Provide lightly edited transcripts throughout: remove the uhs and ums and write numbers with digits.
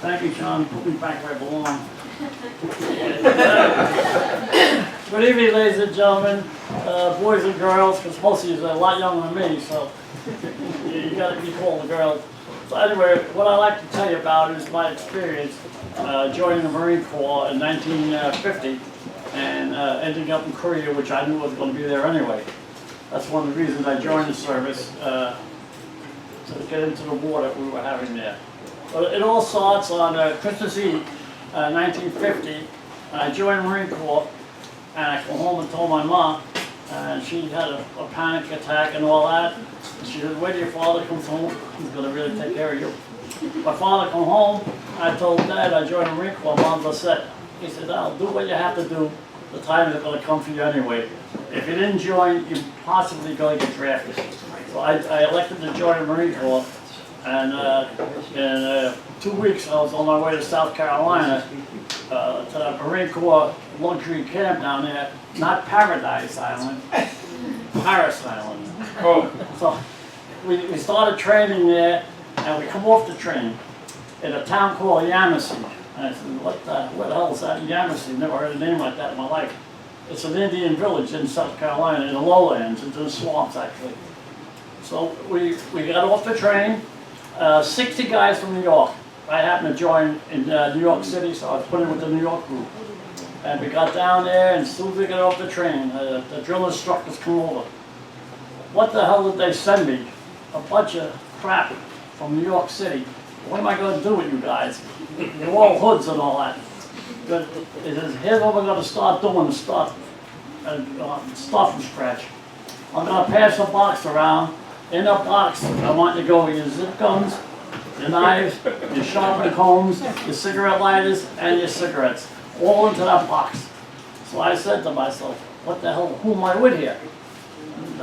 Thank you, John. Put me back where I belong. Good evening, ladies and gentlemen, boys and girls, because most of you are a lot younger than me, so you got to be called a girl. So anyway, what I'd like to tell you about is my experience joining the Marine Corps in 1950 and ending up in Korea, which I knew I was going to be there anyway. That's one of the reasons I joined the service, to get into the war that we were having there. But it all starts on Christmas Eve, 1950. I joined the Marine Corps, and I come home and told my mom, and she had a panic attack and all that. And she said, "Wait till your father comes home, he's going to really take care of you." My father come home, I told Dad I joined the Marine Corps. Mom's upset. He said, "I'll do what you have to do. The time is going to come for you anyway. If you didn't join, you're possibly going to get drafted." So I elected to join the Marine Corps, and in 2 weeks I was on my way to South Carolina to the Marine Corps luxury camp down there, not Paradise Island, Parris Island. Oh. So we started training there, and we come off the train in a town called Yamasee. And I said, what the hell is that, Yamasee? Never heard a name like that in my life. It's an Indian village in South Carolina, in the lowlands, into the swamps actually. So we got off the train, 60 guys from New York. I happened to join in New York City, so I was put in with the New York group. And we got down there, and as soon as we got off the train, the drill instructors come over. What the hell did they send me? A bunch of crap from New York City. What am I going to do with you guys? You're all hoods and all that. But it says, here's what we're going to start doing, start from scratch. I'm going to pass a box around. In the box, I want you to go with your zip guns, your knives, your sharpening combs, your cigarette lighters, and your cigarettes. All into that box. So I said to myself, what the hell, who am I with here?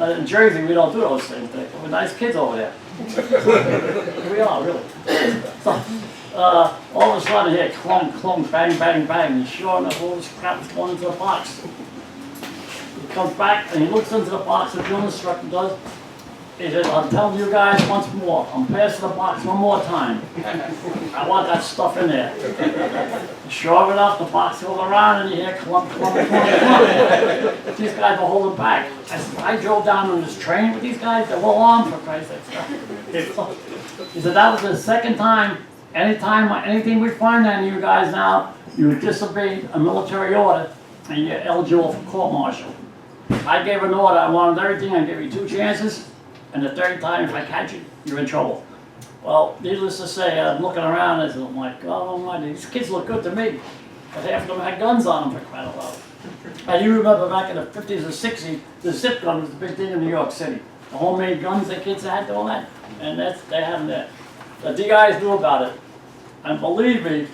In Jersey, we don't do those same things. We're nice kids over there. We are, really. So, all of a sudden here, clunk, clunk, bang, bang, bang. And sure enough, all this crap is going into the box. He comes back and he looks into the box, the drill instructor does. He says, "I'm telling you guys once more, I'm passing the box one more time. I want that stuff in there." Sure enough, the box goes around and you hear clump, clump, clump, clump. These guys are holding back. I said, I drove down on this train with these guys, they're all armed for Christ's sake. He said, that was the second time, anything we find on you guys now, you disobeyed a military order and you're eligible for court-martial. I gave an order, I wanted everything, I gave you 2 chances. And the third time, if I catch you, you're in trouble. Well, needless to say, I'm looking around and I said, oh my God almighty, these kids look good to me. But half of them had guns on them for crying out loud. And you remember back in the 50s or 60s, the zip gun was the big thing in New York City. The homemade guns the kids had, all that. And they had them there. The DIs knew about it. And believe me,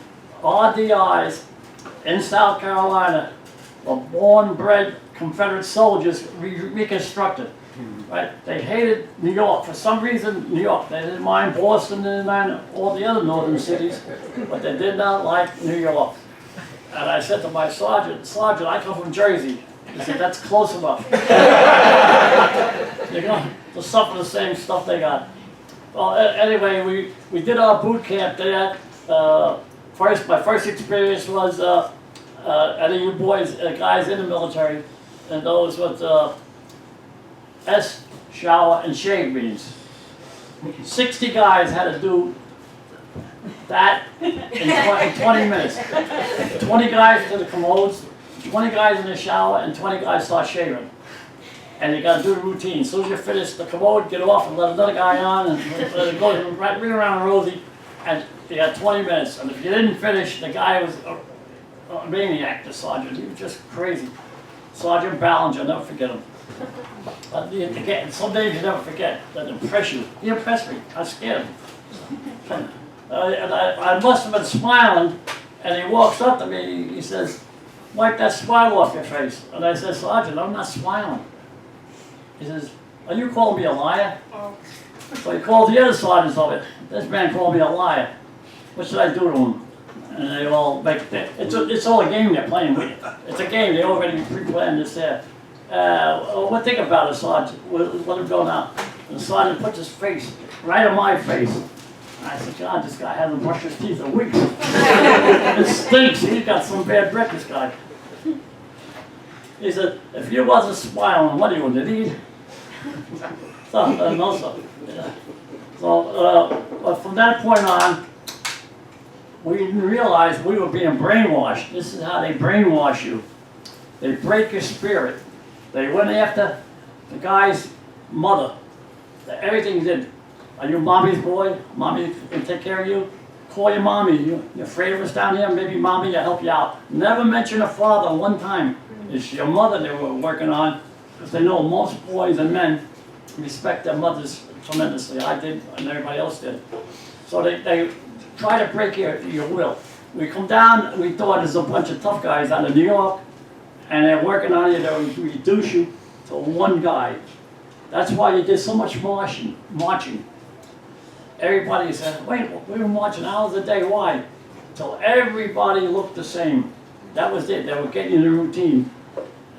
our DIs in South Carolina were born-bred Confederate soldiers reconstructed. Right? They hated New York. For some reason, New York. They didn't mind Boston, they didn't mind all the other northern cities, but they did not like New York. And I said to my sergeant, I come from Jersey. He said, that's close enough. You're going to suffer the same stuff they got. Well, anyway, we did our boot camp there. My first experience was any of you boys, guys in the military, and those with shower, and shave beans. 60 guys had to do that in 20 minutes. 20 guys to the commodes, 20 guys in the shower, and 20 guys start shaving. And you got to do the routine. As soon as you finish the commode, get off and let another guy on, and let it go right around Rosie, and you got 20 minutes. And if you didn't finish, the guy was a maniac, the sergeant. He was just crazy. Sergeant Ballinger, I'll never forget him. Some days you never forget that impress you. He impressed me. I scared him. And I must have been smiling, and he walks up to me. He says, "Wipe that smile off your face." And I said, "Sergeant, I'm not smiling." He says, "Are you calling me a liar?" So he called the other sergeants of it. This man called me a liar. What should I do to him? And they all make it's all a game they're playing with. It's a game. They already pre-planned this there. What think about it, Sergeant? Let him go now. And the sergeant puts his face right on my face. I said, God, this guy hasn't brushed his teeth in weeks. It stinks. He's got some bad breath, this guy. He said, if you wasn't smiling, what are you going to eat? So, no, so, yeah. But from that point on, we didn't realize we were being brainwashed. This is how they brainwash you. They break your spirit. They went after the guy's mother. Everything he did. Are you mommy's boy? Mommy can take care of you? Call your mommy. You're afraid of us down here? Maybe mommy will help you out. Never mention a father one time. It's your mother they were working on, because they know most boys and men respect their mothers tremendously. I did, and everybody else did. So they try to break your will. We come down, we thought there's a bunch of tough guys out of New York, and they're working on you to reduce you to one guy. That's why you did so much marching. Everybody said, wait, we were marching hours a day. Why? Till everybody looked the same. That was it. They were getting in the routine.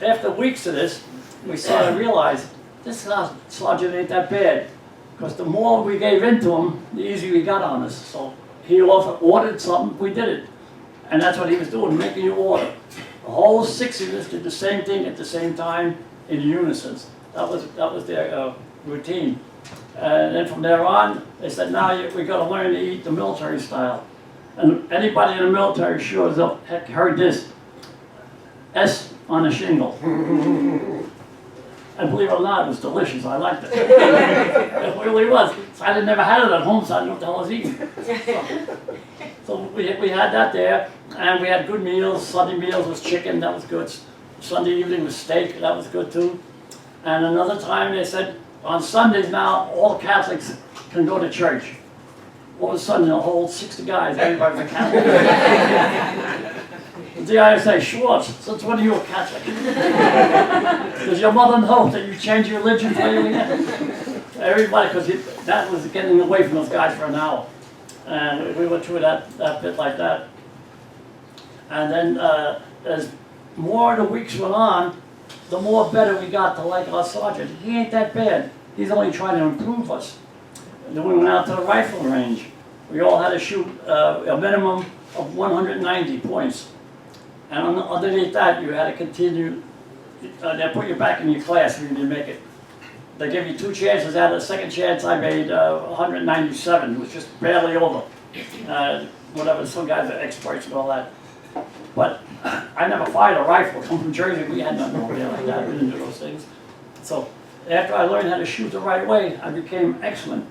After weeks of this, we started to realize this sergeant ain't that bad. Because the more we gave into him, the easier he got on us. So he ordered something, we did it. And that's what he was doing, making you order. The whole 6 of us did the same thing at the same time in unison. That was their routine. And then from there on, they said, now we got to learn to eat the military style. And anybody in the military shows up, heard this, S on a shingle. And believe it or not, it was delicious. I liked it. It really was. So I never had it at home, so I didn't know what the hell I was eating. So we had that there, and we had good meals. Sunday meals was chicken, that was good. Sunday evening was steak, that was good too. And another time they said, on Sundays now, all Catholics can go to church. All of a sudden, the whole 60 guys, everybody's a Catholic. The I say, Schwartz, since when are you a Catholic? Does your mother know that you changed your religion for you again? Everybody, because that was getting away from those guys for an hour. And we went through that bit like that. And then as more the weeks went on, the more better we got to like our sergeant. He ain't that bad. He's only trying to improve us. And then we went out to the rifle range. We all had to shoot a minimum of 190 points. And underneath that, you had to continue. They put you back in your class if you didn't make it. They give you 2 chances. Out of the second chance, I made 197. It was just barely over. Whatever, some guys are experts and all that. But I never fired a rifle. Come from Jersey, we had nothing over there like that. We didn't do those things. So after I learned how to shoot the right way, I became excellent.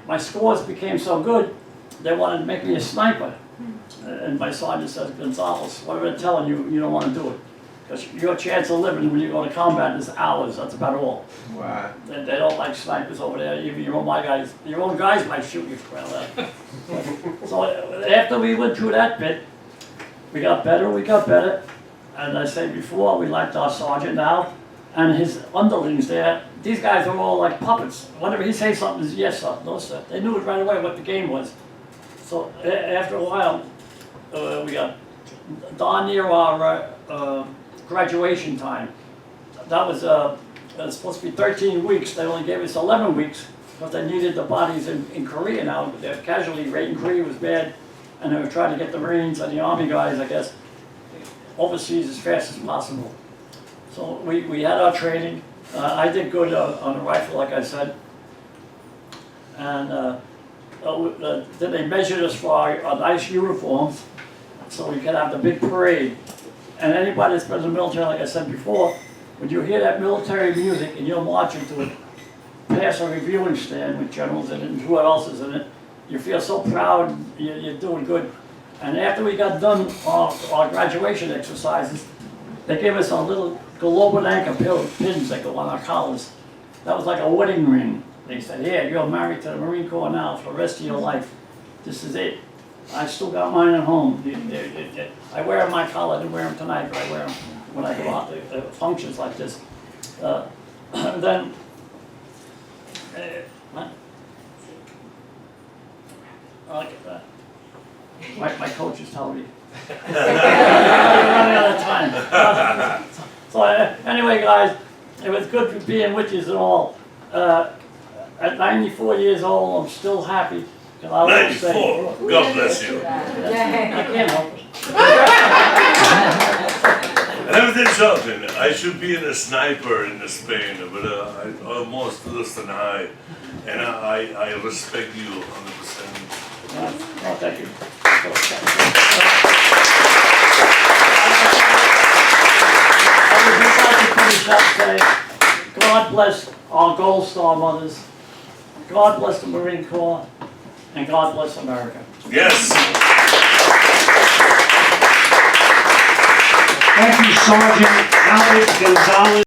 My scores became so good, they wanted to make me a sniper. And my sergeant says, Gonzales, whatever they're telling you, you don't want to do it. Because your chance of living when you go to combat is hours, that's about all. Wow. They don't like snipers over there, even your own guys might shoot you for that. So after we went through that bit, we got better. And I said before, we liked our sergeant now, and his underlings there, these guys are all like puppets. Whenever he says something, is yes sir, no sir. They knew it right away what the game was. So after a while, we got darn near our graduation time. That was supposed to be 13 weeks. They only gave us 11 weeks because they needed the bodies in Korea now. Their casualty rate in Korea was bad, and they were trying to get the Marines and the Army guys, I guess, overseas as fast as possible. So we had our training. I did good on the rifle, like I said. And then they measured us for our nice uniforms so we could have the big parade. And anybody that's been in the military, like I said before, when you hear that military music and you're marching to it, past a reviewing stand with generals in it and who else is in it, you feel so proud, you're doing good. And after we got done our graduation exercises, they gave us a little globe anchor pins that go on our collars. That was like a wedding ring. They said, here, you're married to the Marine Corps now for the rest of your life. This is it. I still got mine at home. I wear them my collar. I didn't wear them tonight, but I wear them when I go out to functions like this. And then, what? I like that. My coach is telling me. I'm running out of time. So anyway, guys, it was good being with you and all. At 94 years old, I'm still happy 'Cause I always say, 94. God bless you. I can't help it. And I was in something. I should be a sniper in Spain, but I almost less than high. And I respect you 100%. Well, thank you. I would just like to finish up saying, God bless our Gold Star mothers, God bless the Marine Corps, and God bless America. Yes. Thank you, Sergeant Albert Gonzales.